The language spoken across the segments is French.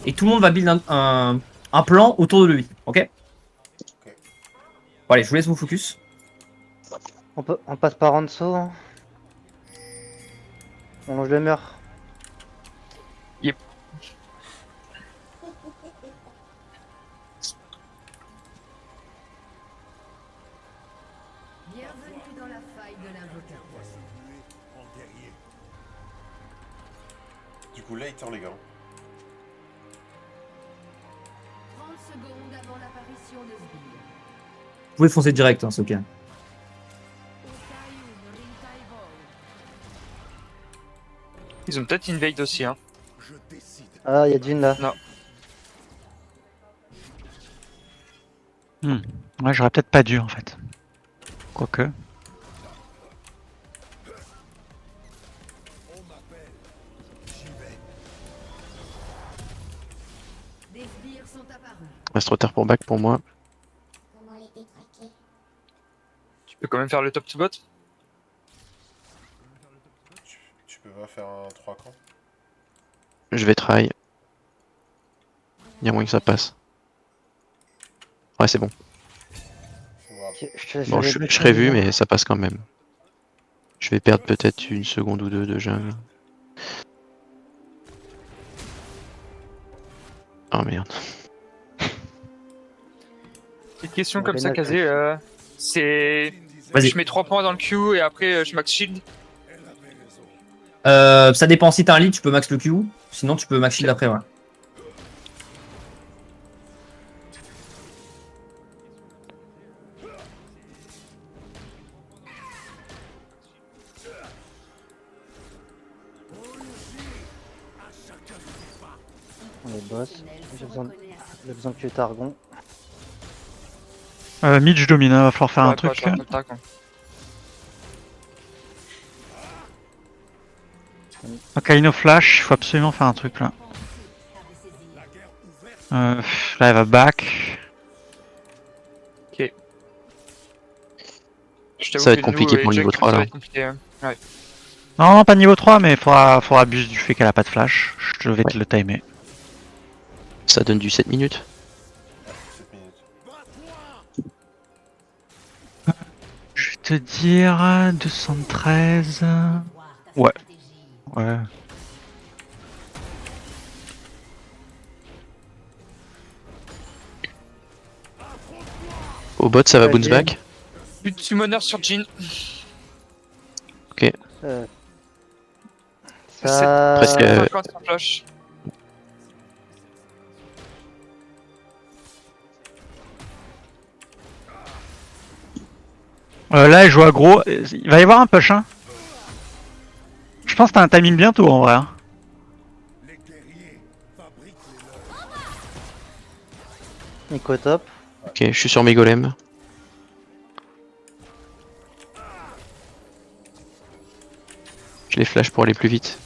et tout le monde va build un plan autour de lui, ok? Ok. Bon, allez, je vous laisse vous focus. On passe par en dessous. Hein. On longe le mur. Yep. Bienvenue dans la faille de l'invocateur. Du coup, later, les gars. 30 secondes avant l'apparition de Sbire. Vous pouvez foncer direct, hein, c'est ok. Ils ont peut-être invade aussi, hein. Ah, il y a Jin là. Non. Ouais, j'aurais peut-être pas dû en fait. Quoique. Des sbires sont apparus. Reste trop tard pour back pour moi. Tu peux quand même faire le top to bot. Tu peux pas faire un 3 camps? Je vais try. Il y a moyen que ça passe. Ouais, c'est bon. Bon, je serais vu, mais ça passe quand même. Je vais perdre peut-être une seconde ou deux de jungle. Oh merde. Petite question Bon, comme ça, Renata. Kazé. C'est. Vas-y. Je mets 3 points dans le Q et après je max shield. Ça dépend, si t'as un lead, tu peux max le Q, sinon tu peux max shield après, ouais. On est boss. J'ai besoin que tu Targon. Mid, je domine, hein, va falloir faire un Ouais, truc. je rentre attaque, hein. Akaino flash, il faut absolument faire un truc là. Là, elle va back. Ok. Je t'avoue Ça va être que compliqué nous, pour le Jack, niveau 3 ça va là. être compliqué, hein. Ouais. Non, pas niveau 3, mais faudra abuser du fait qu'elle a pas de flash. Je vais te le timer. Ça donne du 7 minutes. 7 minutes. Je vais te dire 213. Ouais. Ouais. Au bot, ça va Ouais, bounce Jin. back. Plus de summoner sur Jin. Euh, C'est ça... Presque, 50 sans flash. Là, elle joue aggro. Il va y avoir un push, hein. Je pense que t'as un timing bientôt en vrai. Hein. Nico top. Ok, je suis sur mes golems. Je les flash pour aller plus vite.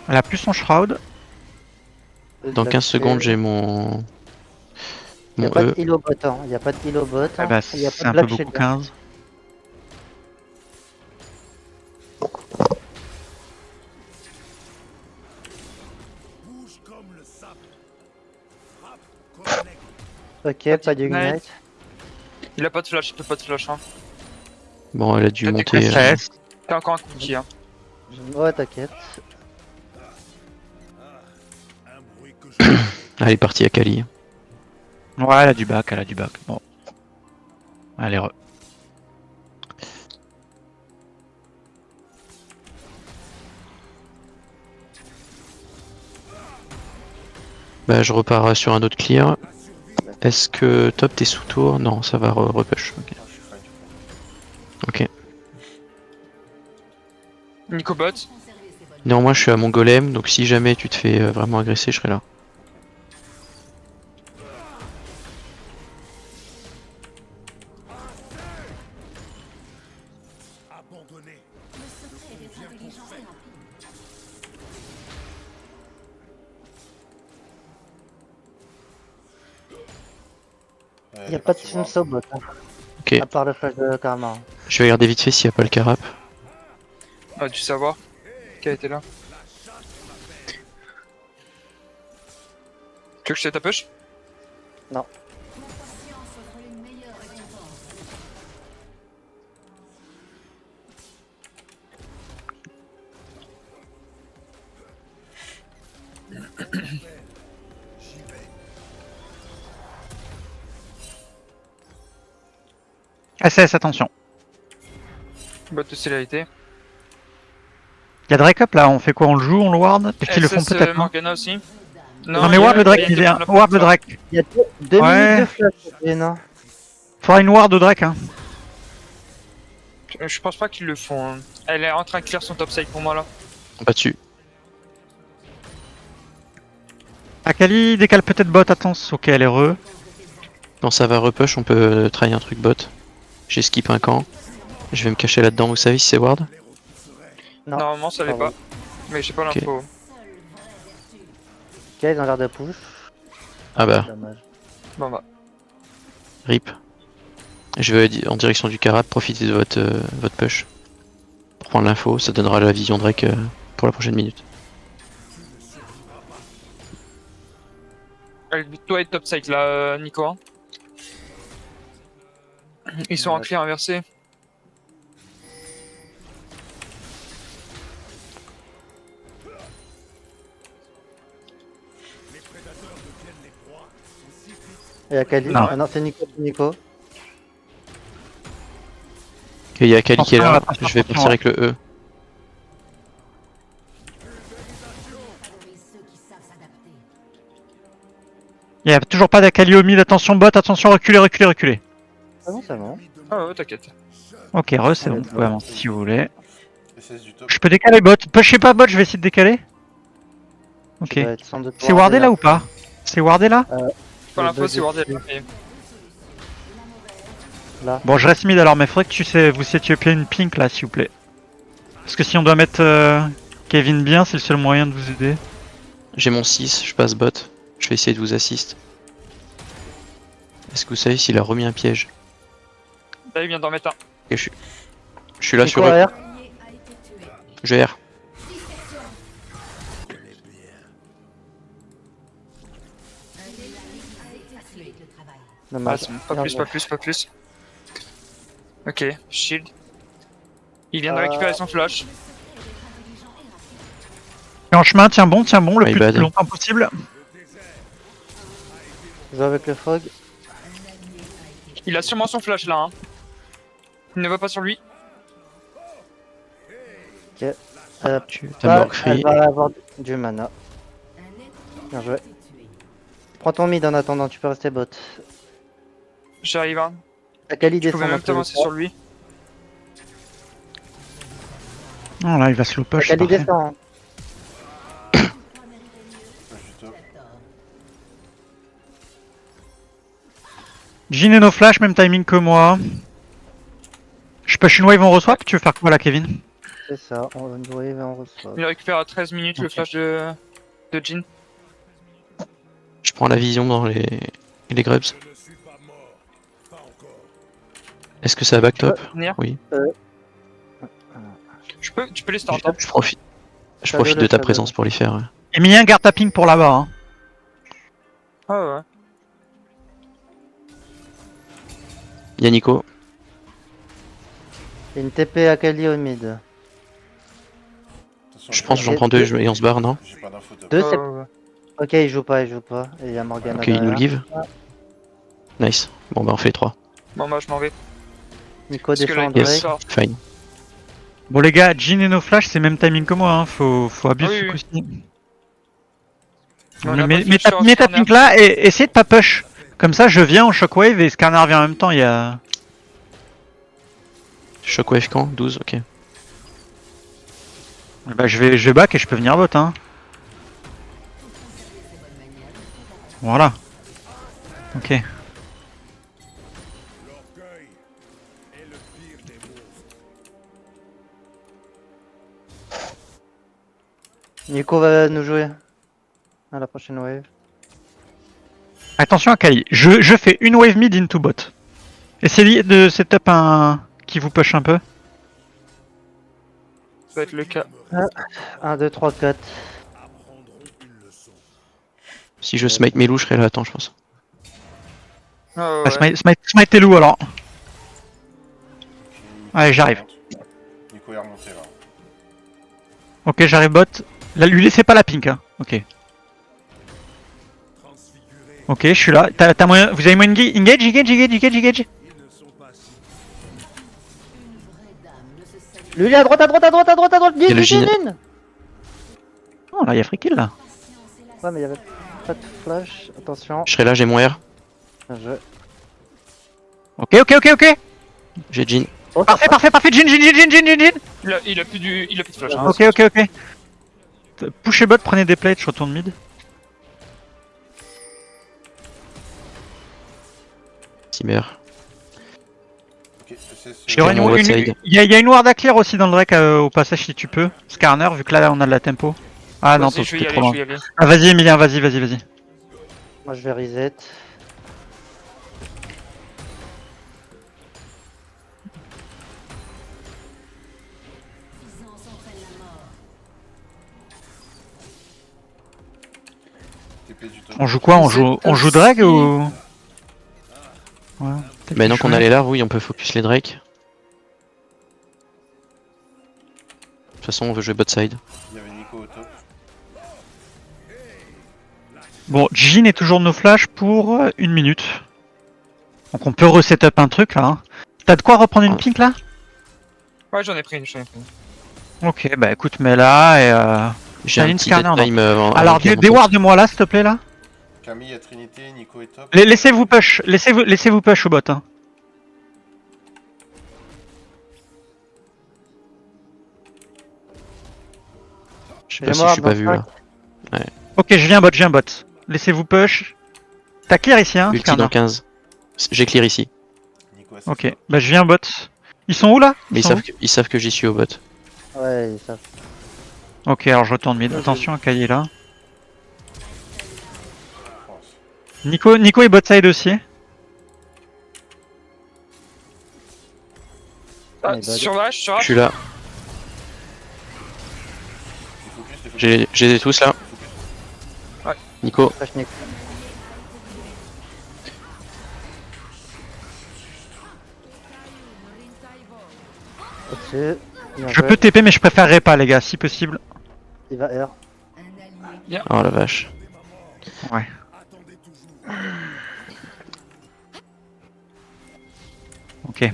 Elle a plus son shroud. Dans 15 secondes, j'ai mon. Il n'y a Mon pas E. de heal au bot. Hein. Il n'y a pas de heal au bot. Eh bah, Il y a c'est pas un de peu black beaucoup, shield. hein. 15. Ok, pas d'ignite. Il a pas de flash, il peut pas de flash, hein. Bon, elle a dû T'as des monter. SS. T'as encore un cookie, hein. Ouais, t'inquiète. Elle est partie à Kali. Ouais, elle a du back, elle a du back. Bon. Allez, re. Bah, je repars sur un autre clear. Est-ce que top t'es sous tour? Non, ça va repush. Ok. Ah, je suis fine. Ok. Nico bot. Néanmoins, je suis à mon golem, donc si jamais tu te fais vraiment agresser, je serai là. Il n'y a pas de Shinso bot. Hein. Ok. À part le flash de Karma. hein. Je vais regarder vite fait s'il n'y a pas le carap. On a dû savoir qui a été là. Tu veux que je te ta push? La science offre les meilleures récompenses. SS, attention. Bot de célérité. Y'a Drake up là, on fait quoi? On le joue, on le ward? Est-ce qu'ils le font peut-être? Non, Morgana aussi. non mais ward le Drake, il vient. Ward le Drake. Il y a deux Ouais. minutes de flash, Lena. Faudra une ward de Drake, hein. Je pense pas qu'ils le font. Hein. Elle est en train de clear son top side pour moi là. Pas dessus. Akali décale peut-être bot, attention. Ok, elle est re. Non, ça va repush, on peut try un truc bot. J'ai skip un camp. Je vais me cacher là-dedans, vous savez si c'est ward? Non. Normalement ça l'est Pardon. pas. Mais j'ai pas Ok. l'info. Ok, ils ont l'air de push. Ah bah, Dommage. Bon bah. rip. Je vais en direction du carap, profitez de votre push. Pour prendre l'info, ça donnera la vision Drake pour la prochaine minute. Toi et top side là, Nico. Hein. Ils sont en clear inversé. Et Akali. Non. Ah non, c'est Nico. C'est Nico. Ok, il y a Kali qui est là, Attention, je vais attention. partir avec le E. Favorise ceux qui savent s'adapter. Y'a toujours pas d'Akali au mid, attention bot, attention, reculez, reculez, reculez. Ah non, c'est bon. Ah ouais, t'inquiète. Ok, re, c'est bon, vous pouvez avancer si vous voulez. SS du top. Je peux décaler bot. Pushez pas bot, je vais essayer de décaler. Ok. Tu vas être sans doute C'est wardé là ou pas? C'est wardé là? Pas Les l'info, deux c'est wardé. dessus. Mais- Là. Bon, je reste mid alors, mais faudrait que vous setiopiez une pink là, s'il vous plaît. Parce que si on doit mettre Kevin bien, c'est le seul moyen de vous aider. J'ai mon 6, je passe bot. Je vais essayer de vous assist. Est-ce que vous savez s'il a remis un piège? Là, il vient d'en mettre un. Ok, je suis là Nico sur eux. arrière. Allié a été tué. Je R. Facilite le travail. Ah, Dommage. c'est bon. Pas plus, pas plus, pas plus. Ok, shield. Il vient de récupérer son flash. Et en chemin, tiens bon, le My plus bad. longtemps possible. Joue avec le fog. Il a sûrement son flash là. Hein. Il ne va pas sur lui. T'as T'as mort elle free. va avoir du mana. Un être Bien joué. a été tué. Prends ton mid en attendant, tu peux rester bot. J'arrive. Hein. Akali Je descend pouvais dans même tous les t'avancer cas. sur lui. Non, là, il va slow push. c'est Akali parfait. descend. Push du top. Jin et no flash, même timing que moi. Je push une wave en reswap, tu veux faire quoi là, Kevin? C'est ça, on wave et on reçoit. Il récupère à 13 minutes le Ok. flash de Jin. Je prends la vision dans les grubs. Est-ce que ça back top? Venir. Oui. Tu peux les start. Hein. Je profite. Je Shadow profite le de ta shadow. présence pour les faire. Ouais. Emilien, garde ta ping pour là-bas. Hein. Ah ouais. Y'a Nico. Il y a une TP Akali au mid. Attention, Je pense que j'en prends deux et on se barre, non? J'ai pas d'info top. Deux, Ouais, c'est... ouais, ouais. Ok, il joue pas. Et il y a Morgana Ok, il nous derrière. give. Nice. Bon bah on fait les 3. Bon bah je m'en vais. Nico Parce que là, descend il Drake. Yes. sort. Fine. Bon les gars, Jin et no flash, c'est même timing que moi. Hein. Faut abuser Oui, ce oui. coup-ci. On a Mets pas de ta flash sur ping là et essayez de pas push. Comme ça, je viens en shockwave et Skarner vient en même temps. Il y a. Shockwave quand? 12, ok. Bah, je vais back et je peux venir bot. Hein. Voilà. Ok. Nico va nous jouer. À la prochaine wave. Attention à Kali. Je fais une wave mid into bot. Essayez de setup un qui vous push un peu. Ça va être le cas. 1, 2, 3, 4. Si je smite mes loups, je serai là, attends, je pense. Oh, Ah, ouais. smite tes loups alors. Allez, j'arrive. Nico est remonté là. Ok, j'arrive bot. Là, lui laissez pas la pink. Hein. Ok. Ok, je suis là. T'as moyen... Vous avez moyen de engage. Lui, il est à droite, à droite, à droite, à droite, à droite. Il y a le Viens, Jhin. viens. Oh là, il y a free kill là. Ouais, mais il y avait pas de flash. Attention. Je serai là, j'ai mon R. Bien joué. Ok. J'ai Jhin. Oh, Parfait. Jin. Il a plus de flash. Hein. Ok. Pushez bot, prenez des plates, je retourne mid. Simmer. Ok, SS. Il y, aura mon une, outside. il y a une ward à clear aussi dans le Drake au passage si tu peux. Skarner, vu que là on a de la tempo. Ah non, Vas-y, je vais y t'es aller, trop loin. je vais y aller. Ah vas-y Emilien, vas-y. Moi, je vais reset. TP du top. On joue quoi? On joue Drake ou... Ouais, peut-être Maintenant qu'il qu'on joue. a les larves, oui, on peut focus les Drake. De toute façon, on veut jouer bot side. Il y avait Nico au top. Bon, Jhin est toujours no flash pour 1 minute. Donc on peut reset-up un truc là. Hein. T'as de quoi reprendre une Ouais. pink là? Ouais, j'en ai pris une. Ok, bah écoute, mets là et J'ai T'as un une petit Skarner, dead time avant Alors qu'il y ait mon des top. wards de moi là s'il te plaît là. Camille à Trinité, Nico est top. Laissez-vous push, laissez-vous push au bot. Hein. Je sais pas si je suis pas vu là. Ok, je viens bot. Laissez-vous push. T'as clear ici hein, Ulti Skarner. dans 15. J'ai clear ici. Nico à SS. Ok, bah je viens bot. Ils sont où là? Mais ils savent que j'y suis au bot. Ouais, ça. Ok, alors je retourne mid. Attention, Kai est là. Nico est bot side aussi. Ah, Mais bah, sur vache, sur Je suis là. Les focus. J'ai tous là. Ouais. Nico, Flash Nico. Au-dessus. Bien Je joué. peux TP mais je préférerais pas les gars, si possible. Il va R. oh la vache. Ouais. Ok.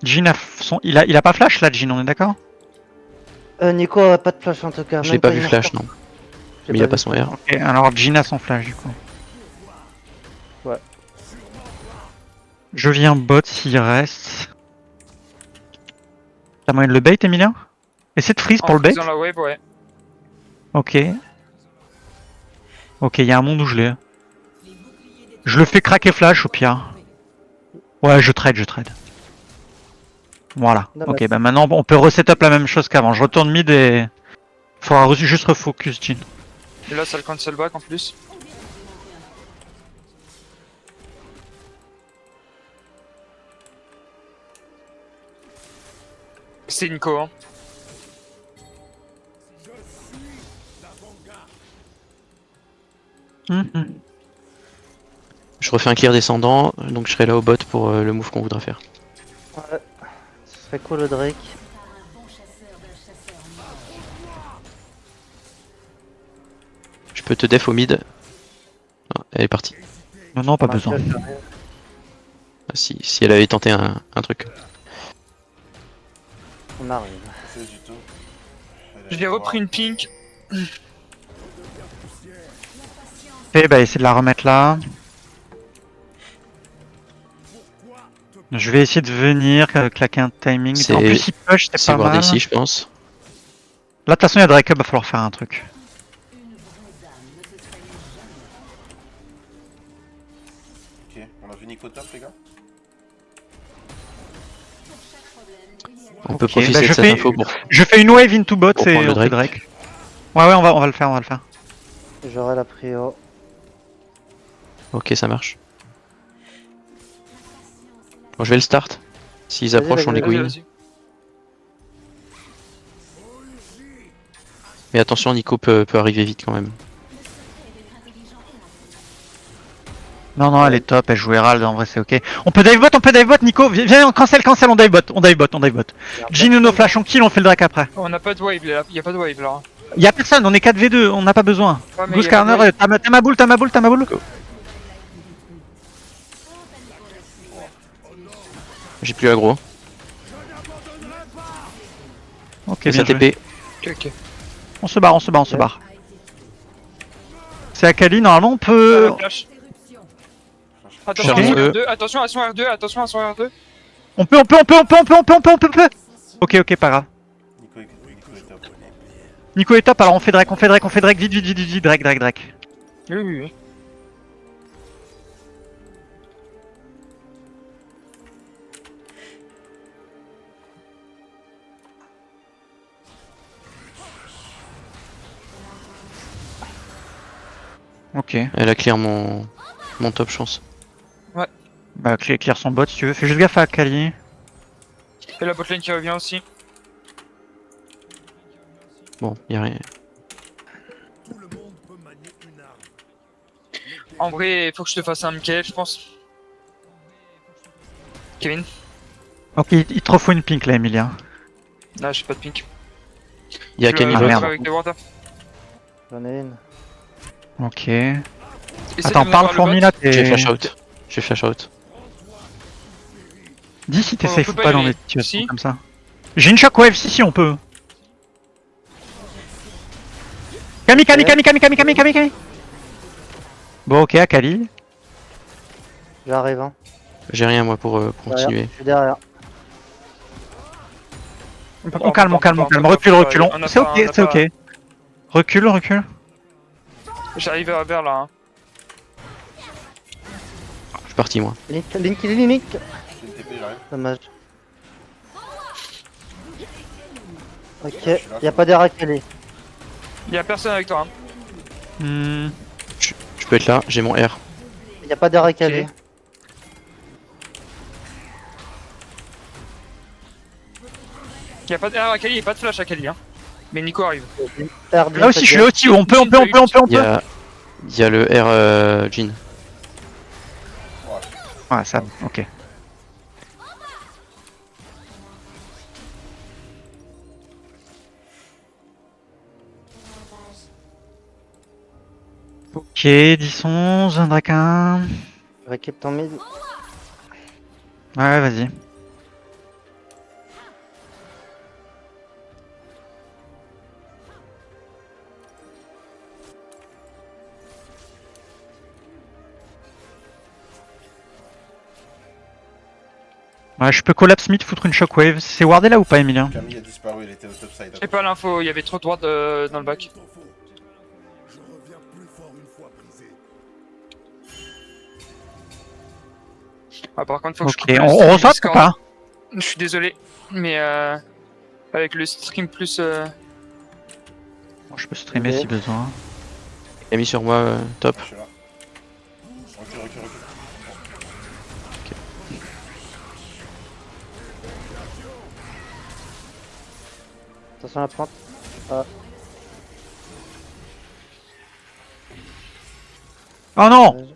Jhin il a pas flash là, Jhin, on est d'accord? Nico a pas de flash en tout cas. Je même l'ai pas vu une flash, heure. non. J'ai Mais il a vu. pas son R. Ok, alors Jhin a son flash du coup. Ouais. Je viens bot s'il reste. T'as moyen de le bait, Emilien? Essaie de freeze pour le bait. Dans la wave, ouais. Ok. Ok, il y a un monde où je l'ai. Je le fais craquer flash au pire. Ouais, je trade. Voilà. Non, Ok, bah, bah maintenant on peut reset-up la même chose qu'avant. Je retourne mid et... Faudra juste refocus Jhin. Et là, ça le cancel back en plus. C'est Nico, hein. Je refais un clear descendant, donc je serai là au bot pour le move qu'on voudra faire. Ouais. Ce serait cool le Drake. Je peux te def au mid. Ah, elle est partie. Non, pas besoin. Ah, si elle avait tenté un truc. On arrive. SS du top. J'ai repris une pink. Ok, bah essayer de la remettre là. Je vais essayer de venir, claquer un timing. C'est- En plus, il push, c'est C'est pas voir mal. d'ici, je pense. Là, de toute façon, il y a Drake Up, va falloir faire un truc. Ok, on a vu Nico top, les gars. On peut Ok, profiter bah, de je cette fais- info pour. Je fais une wave into bot Pour et prendre le on fait Drake. Drake. Ouais, on va le faire. J'aurai la prio. Ok, ça marche. Bon, je vais le start. S'ils approchent, on les vas-y, gouine. Vas-y. Mais attention, Nico peut arriver vite quand même. Non, non, elle est top, elle joue Herald, en vrai c'est ok. On peut dive bot, Nico, viens, on cancel, on dive bot. Jhin ou no flash, on kill, on fait le Drake après. On a pas de wave là, y'a pas de wave là. Y'a personne, on est 4v2, on n'a pas besoin. Ouais, mais Goose y a pas de Corner, wave. t'as ma boule. J'ai plus aggro. Ok, Et bien ça joué. TP. Ok. On se barre. C'est Akali, normalement on peut... Flash. Cherche Attention à eux. son R2, attention à son R2. On peut. Ok, pas grave. Nico est top. Nico est top, alors on fait Drake, vite, Drake. Oui. Ok, Elle a clear mon top, je pense. bah clear son bot si tu veux, fais juste gaffe à Akali. Et la botlane qui revient aussi. Bon, y'a rien. En vrai, il faut que je te fasse un Michael, je pense. Kevin. Ok, il te refaut une pink là, Emilia. Là, j'ai pas de pink. Y'a Tu Camille le- Ah, bot. merde. avec des water. J'en ai une. Ok. Essaie Attends, de parle voir le fourmi bot. là, J'ai t'es... flash out. Dis si t'es On safe peut ou pas pas y dans aller. des situations Si. comme ça. J'ai une shockwave, si on peut. Kami. Bon, ok, Akali. J'arrive, hein. J'ai rien moi pour Derrière. continuer. Je suis derrière. On calme, recule. C'est ok. Recule. J'arrive vers là. Hein. Je suis parti moi. Link. J'ai une TP, j'arrive. Dommage. Ok, y'a pas d'air à caler. Y'a personne avec toi. Hein. Hmm. Je peux être là, j'ai mon R. Y'a pas d'air à caler. Y'a pas de R à Kali, y'a pas de flash à Kali. Hein. Mais Nico arrive. R2, Là aussi, je suis là aussi, on peut. Y'a le R Jhin. Ouais, ça, ok. Ok, 10-11, un Draken. Récap ton mid. Ouais, vas-y. Ouais, je peux collapse mid, foutre une shockwave. C'est wardé là ou pas, Emilien? Camille a disparu, il était au top side. J'ai pas l'info, y'avait trop de droite dans le bac. Ah, par contre, faut que je Ok, coupe le on stream reçoit ou Discord. pas? Je suis désolé, mais avec le stream plus. Bon, je peux streamer si besoin. Camille sur moi, top. Je suis là. Recule. Attention à la plante. Oh non!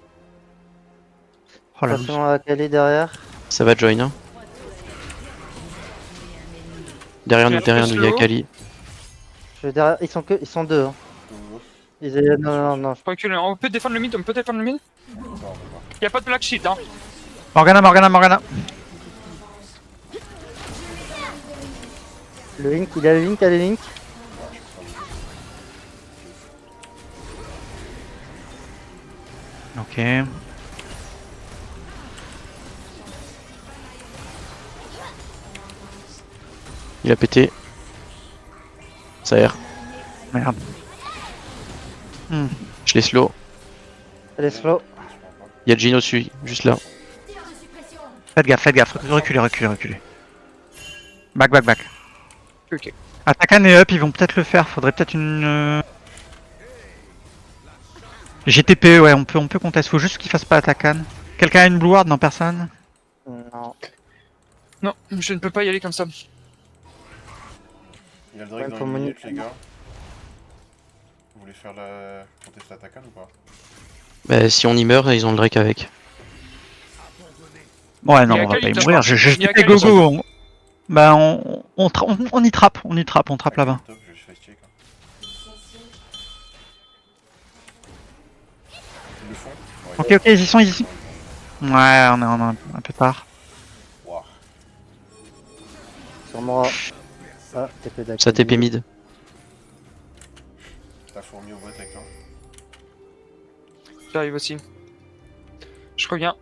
Oh la loose. Attention à caler derrière. Ça va join hein. Derrière nous, y'a Kali. Je vais derrière. Ils sont deux. Hein. Non. Recule, on peut défendre le mid, Y'a pas de black shield, hein. Morgana. Le Link, il a le Link, Ok. Il a pété. Ça erre. Merde. Je l'ai slow. Elle est slow. Y'a Jhin au-dessus, juste là. Faites gaffe. Reculez. Back. Ok. Atakan et up, ils vont peut-être le faire. Faudrait peut-être une... GTP, ouais, on peut contester. Faut juste qu'il fasse pas Atakan. Quelqu'un a une blue ward? Non, personne? Non. Non, je ne peux pas y aller comme ça. Il y a le Drake Ouais, dans faut une minute, moniter. les gars. Vous voulez faire la... contester l'attaquant ou pas? Bah, si on y meurt, ils ont le Drake avec. Ouais, non, Il y a on va pas y Khalid, mourir. je Je crois. Il y a dis Khalid. go go. Bah, on y trappe, on trappe là-bas. Top, je vais face check. Hein. Ils le font? Ok, ok, ils y sont, ici. Ouais, on est un peu tard. Waouh. Sur moi. Ah, TP d'accord. Ça TP mid. T'as fourmi au bot avec toi? J'arrive aussi. Je reviens.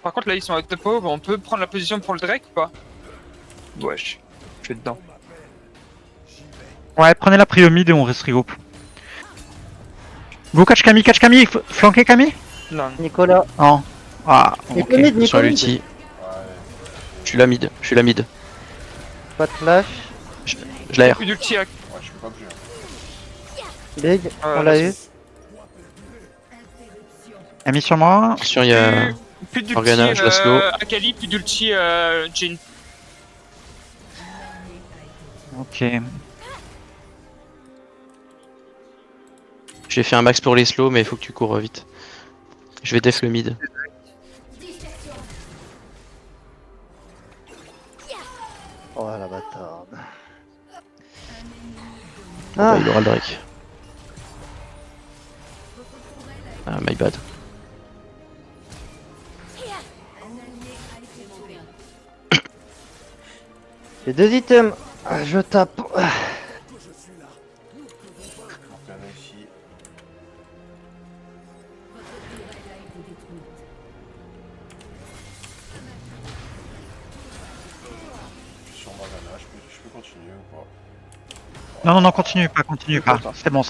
Par contre là ils sont avec tempo, on peut prendre la position pour le Drake ou pas? Wesh, je suis dedans. Ouais, prenez la prio mid et on reste regroupe. Go catch Camille, flanquez Camille. Non. Nicolas. Non. Ah, Nico ok. mid, Sur Nico mid. l'ulti. Ouais. Je suis la mid. Pas de flash. Je l'aère. Plus d'ulti à... Ouais, je peux pas bouger. Hein. Big, on l'a eu. Elle mis sur moi. Attention, il y a. Plus d'ulti Morgana, je la slow. Akali, plus d'ulti Jhin. Ok. J'ai fait un max pour les slows, mais il faut que tu cours vite. Je vais def le mid. Oh la bâtarde. Bah, Ah, il aura le Drake. Ah, my bad. j'ai 2 items. Ah, je tape. Morgana ici. Je suis sur Morgana, je peux continuer ou pas? Non, non, continue pas. C'est bon.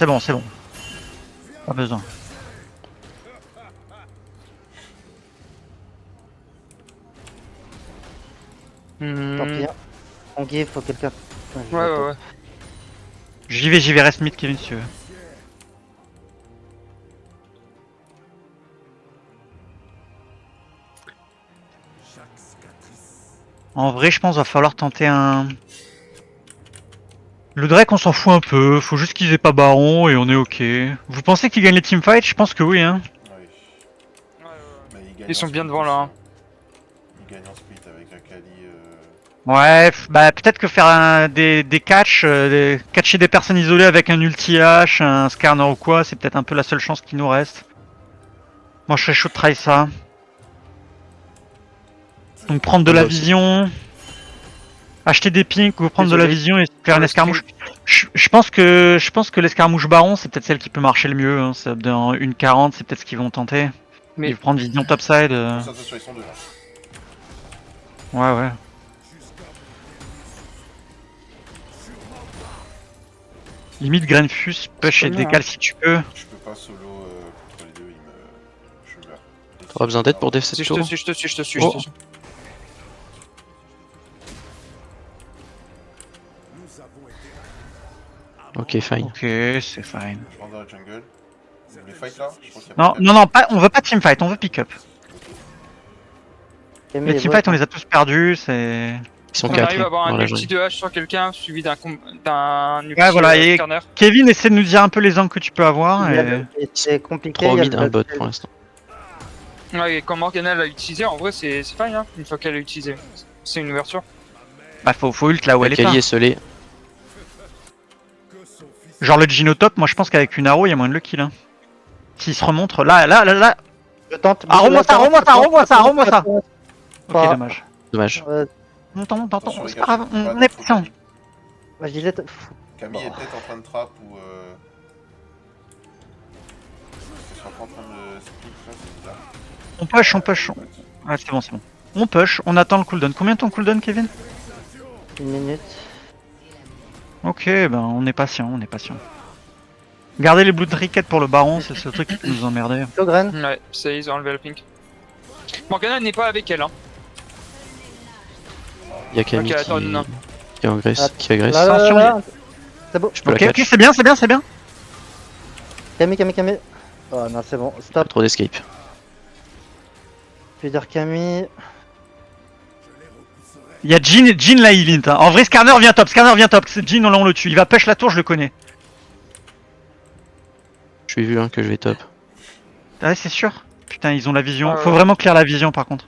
Pas besoin. Tant pis. Hein. On give, faut quelqu'un. Ouais. J'y vais, reste mid Kevin si tu veux. En vrai, je pense va falloir tenter un... Le Drake, on s'en fout un peu, faut juste qu'ils aient pas Baron et on est ok. Vous pensez qu'ils gagnent les teamfights? Je pense que oui, hein. Oui. Mais gagnent Ils sont en bien split devant là. aussi, Hein. Ils gagnent en split avec Akali. Ouais, bah peut-être que faire des catchs, catcher des personnes isolées avec un ulti H, un scanner ou quoi, c'est peut-être un peu la seule chance qui nous reste. Moi je serais chaud de try ça. Donc prendre de la vision, acheter des pings ou prendre de la Désolé. vision et faire une escarmouche. Je pense que l'escarmouche baron c'est peut-être celle qui peut marcher le mieux. Hein. Dans 1.40 c'est peut-être ce qu'ils vont tenter. Mais- Ils vont prendre vision topside. Attention, ils sont deux là. Ouais. Limite Grenfus, push et bien, décale si tu peux. Je peux pas solo contre les deux, je suis vert. T'auras besoin d'aide pour def Si cette je te tour? suis, je te suis. Oh. Ok, fine. Ok, c'est fine. Je rentre dans la jungle. Vous voulez fight là? Je pense qu'il y a Non, pas de- non, pas, on veut pas teamfight, on veut pick-up. Les teamfights, on les a tous perdus, c'est... Ils sont On 4 arrive à avoir dans un la ulti jungle. de H sur quelqu'un suivi d'un ulti voilà, et- scanner. Kevin, essaie de nous dire un peu les angles que tu peux avoir. Et... C'est compliqué. 3 il y a mid, le un bot Black pour l'instant. Ouais, et quand Morgana l'a utilisé, en vrai c'est fine hein, une fois qu'elle l'a utilisé. C'est une ouverture. Bah faut ult là où elle est pas. Akali est scellé. Genre le Gino top, moi je pense qu'avec une arrow, il y a moyen de le kill. Hein. S'il se remontre, là. Je tente. Ah, remonte ça. Ok, Pas. dommage. Dommage. Monte, Attention, les c'est gars, pas grave, je peux pas on est trop patient. Camille. Moi je disais. Camille est peut-être en train de trap ou. Qu'elle soit pas en train de split, ça c'est bizarre. On push. Ouais, c'est bon. On push, on attend le cooldown. Combien de ton cooldown, Kevin? 1 minute. Ok, ben on est patient. Gardez les Blood Ricket pour le baron, c'est ce truc qui peut nous emmerder. Logren. Ouais, ça y est, ils ont enlevé le pink. Morgana n'est pas avec elle hein. Il y a Camille Ok, attends, non. qui agresse. Qui agresse. Là. C'est beau. Je peux Ok, la ok, catch. c'est bien. Camille. Oh non, c'est bon. Stop. Trop d'escape. Spider Camille. Il y a Jin là, il int. Hein. En vrai, Skarner vient top. Jin, on le tue. Il va push la tour, je le connais. Je suis vu hein, que je vais top. Ouais, c'est sûr. Putain, ils ont la vision. Ah ouais. Faut vraiment clear la vision par contre.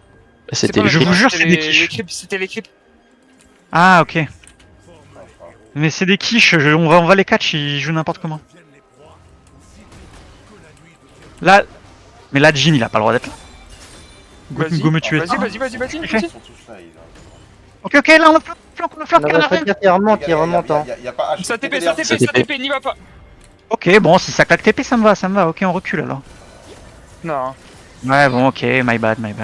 C'était pas les je la vous creep, jure, c'était c'est des les quiches. creeps, c'était les creeps. Ah, ok. Mais c'est des quiches, on va les catch, ils jouent n'importe comment. Là. Mais là, Jin, il a pas le droit d'être là. Vas-y. Go me tuer. Vas-y. Ils sont tous là, ils Ok, là, on le flanque, On a fait gaffe, il remonte, hein. y a pas H. Ça TP, TP, ça TP, n'y va pas. Ok, bon, si ça claque TP, ça me va. Ok, on recule alors. Non. Ouais, bon, ok, my bad, mais.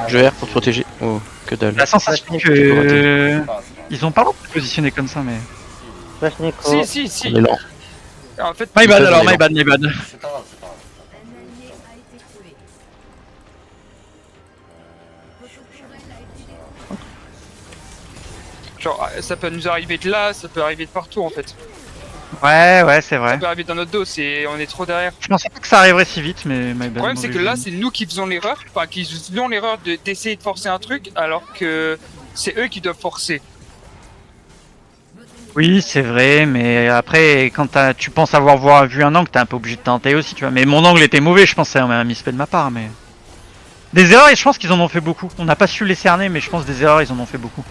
Je R pour te protéger. Oh, que dalle. La sensation que. Ils ont pas le droit de se positionner comme ça, mais. Flash Nico. Si. On est lent. En fait, My bad Ils alors, peuvent my bad. C'est pas grave, c'est pas grave. Un allié a été tué. Votre tourelle a été détruite. genre, ça peut nous arriver de là, ça peut arriver de partout en fait. Ouais, c'est Ça vrai. peut arriver dans notre dos, on est trop derrière. Je pensais pas que ça arriverait si vite, mais my bad. Le problème c'est que là, c'est nous qui faisons l'erreur, enfin qui faisons l'erreur d'essayer de forcer un truc, alors que c'est eux qui doivent forcer. Oui, c'est vrai, mais après, quand tu penses avoir vu un angle, t'es un peu obligé de tenter aussi, tu vois. Mais mon angle était mauvais, je pense que c'est un misplay de ma part, mais. Des erreurs, et je pense qu'ils en ont fait beaucoup. On n'a pas su les cerner, mais je pense des erreurs, ils en ont fait beaucoup.